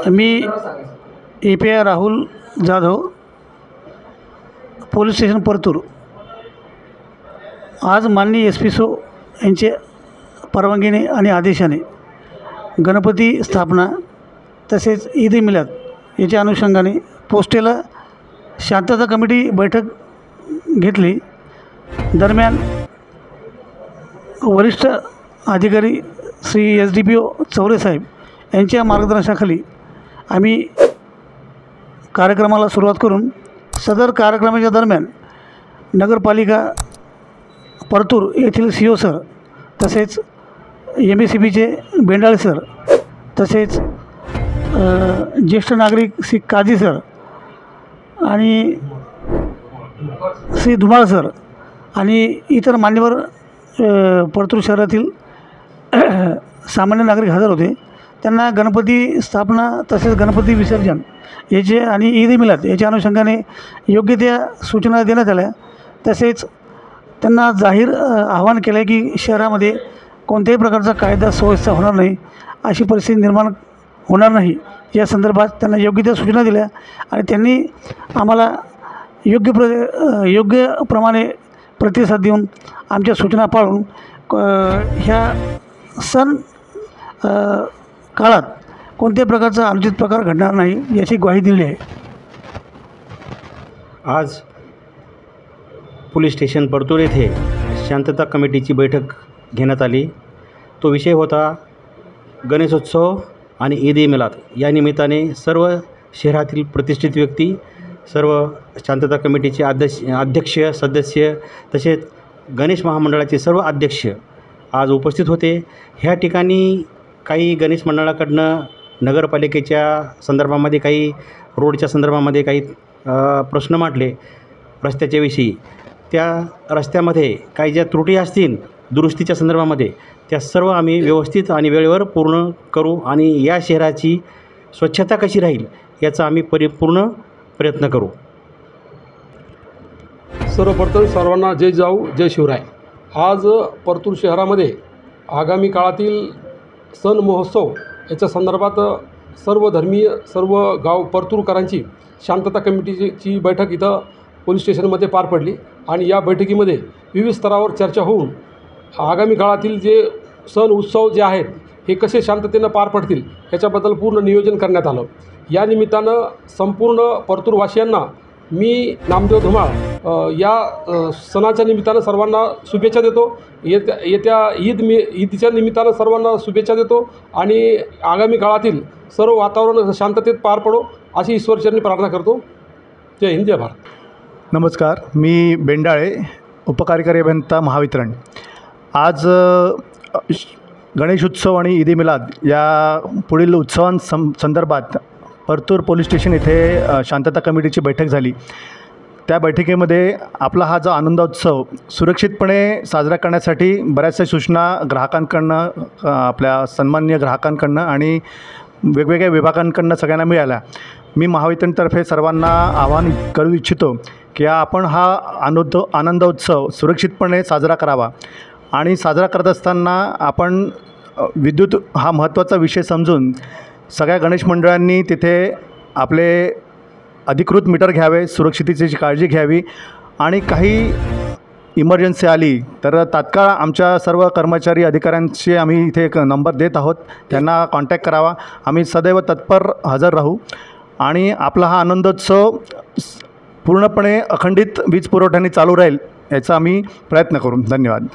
मी API Rahul Jadhav, police station Partur. आज माननीय SP यांचे परवानगीने आणि आदेशाने गणपती स्थापना तसेच ईद ए मिलाद याच्या अनुषंगाने पोस्टेला शांतता कमिटी बैठक घेतली। दरम्यान वरिष्ठ अधिकारी श्री SDPO चौरे साहेब यांच्या मार्गदर्शनाखाली आम्ही कार्यक्रमाला सुरुवात करून सदर कार्यक्रमाच्या दरम्यान नगरपालिका परतूर येथील CO सर तसेच MSCBचे बेंडाळे सर तसेच ज्येष्ठ नागरिक श्री काजी सर आणि श्री धुमाळ सर आणि इतर मान्यवर परतूर शहरातील सामान्य नागरिक हजर होते। त्यांना गणपती स्थापना तसेच गणपती विसर्जन याचे आणि ईद ए मिलाद याच्या अनुषंगाने योग्य त्या सूचना देण्यात आल्या। तसेच त्यांना जाहीर आवाहन केलं की शहरामध्ये कोणत्याही प्रकारचा कायदा सुव्यवस्था होणार नाही, अशी परिस्थिती निर्माण होणार नाही या संदर्भात त्यांना योग्य त्या सूचना दिल्या आणि त्यांनी आम्हाला योग्य प्रमाणे प्रतिसाद देऊन आमच्या सूचना पाळून ह्या सण काळात कोणत्याही प्रकारचा अनुचित प्रकार घडणार नाही याची ग्वाही दिली आहे। आज पोलीस स्टेशन परतूर येथे शांतता कमिटीची बैठक घेण्यात आली। तो विषय होता गणेशोत्सव आणि ईद ए मिलाद। या निमित्ताने सर्व शहरातील प्रतिष्ठित व्यक्ती, सर्व शांतता कमिटीचे अध्यक्ष सदस्य तसेच गणेश महामंडळाचे सर्व अध्यक्ष आज उपस्थित होते। ह्या ठिकाणी काही गणेश मंडळाकडनं नगरपालिकेच्या संदर्भामध्ये, काही रोडच्या संदर्भामध्ये काही प्रश्न मांडले रस्त्याच्या विषयी। त्या रस्त्यामध्ये काही ज्या त्रुटी असतील दुरुस्तीच्या संदर्भामध्ये त्या सर्व आम्ही व्यवस्थित आणि वेळेवर पूर्ण करू आणि या शहराची स्वच्छता कशी राहील याचा आम्ही परिपूर्ण प्रयत्न करू। सर्वप्रथम सर्वांना जय जाऊ जय शिवराय। आज परतूर शहरामध्ये आगामी काळातील सण महोत्सव याच्या संदर्भात सर्व धर्मीय सर्व गाव परतूरकरांची शांतता कमिटीची बैठक इथं पोलीस स्टेशनमध्ये पार पडली आणि या बैठकीमध्ये विविध स्तरावर चर्चा होऊन आगामी काळातील जे सण उत्सव जे आहेत हे कसे शांततेनं पार पडतील याच्याबद्दल पूर्ण नियोजन करण्यात आलं। या निमित्तानं संपूर्ण परतूरवासियांना मी नामदेव धुमाळ या सणाच्या निमित्तानं सर्वांना शुभेच्छा देतो। येत्या ईदच्या निमित्तानं सर्वांना शुभेच्छा देतो आणि आगामी काळातील सर्व वातावरण शांततेत पार पडो अशी ईश्वरचरणी प्रार्थना करतो। जय हिंद जय भारत। नमस्कार, मी बेंडाळे, उपकार्यकारी अभियंता महावितरण। आज गणेशोत्सव आणि ईद ए मिलाद या पुढील संदर्भात परतूर पोलीस स्टेशन येथे शांतता कमिटीची बैठक झाली। त्या बैठकीमध्ये आपला हा जो आनंदोत्सव सुरक्षितपणे साजरा करण्यासाठी बऱ्याचशा सूचना ग्राहकांकडनं, आपल्या सन्माननीय ग्राहकांकडनं आणि वेगवेगळ्या विभागांकडनं सगळ्यांना मिळाल्या। मी महावितरणतर्फे सर्वांना आवाहन करू इच्छितो की आपण हा आनंदोत्सव सुरक्षितपणे साजरा करावा आणि साजरा करत असताना आपण विद्युत हा महत्त्वाचा विषय समजून सगळ्या गणेश मंडळांनी तिथे आपले अधिकृत मीटर घ्यावे, सुरक्षिततेची काळजी घ्यावी आणि काही इमर्जन्सी आली तर तात्काळ आमच्या सर्व कर्मचारी अधिकाऱ्यांशी आम्ही इथे एक नंबर देत आहोत, त्यांना कॉन्टॅक्ट करावा। आम्ही सदैव तत्पर हजर राहू आणि आपला हा आनंदोत्सव पूर्णपणे अखंडित वीज पुरवठ्याने चालू राहील याचा आम्ही प्रयत्न करू। धन्यवाद।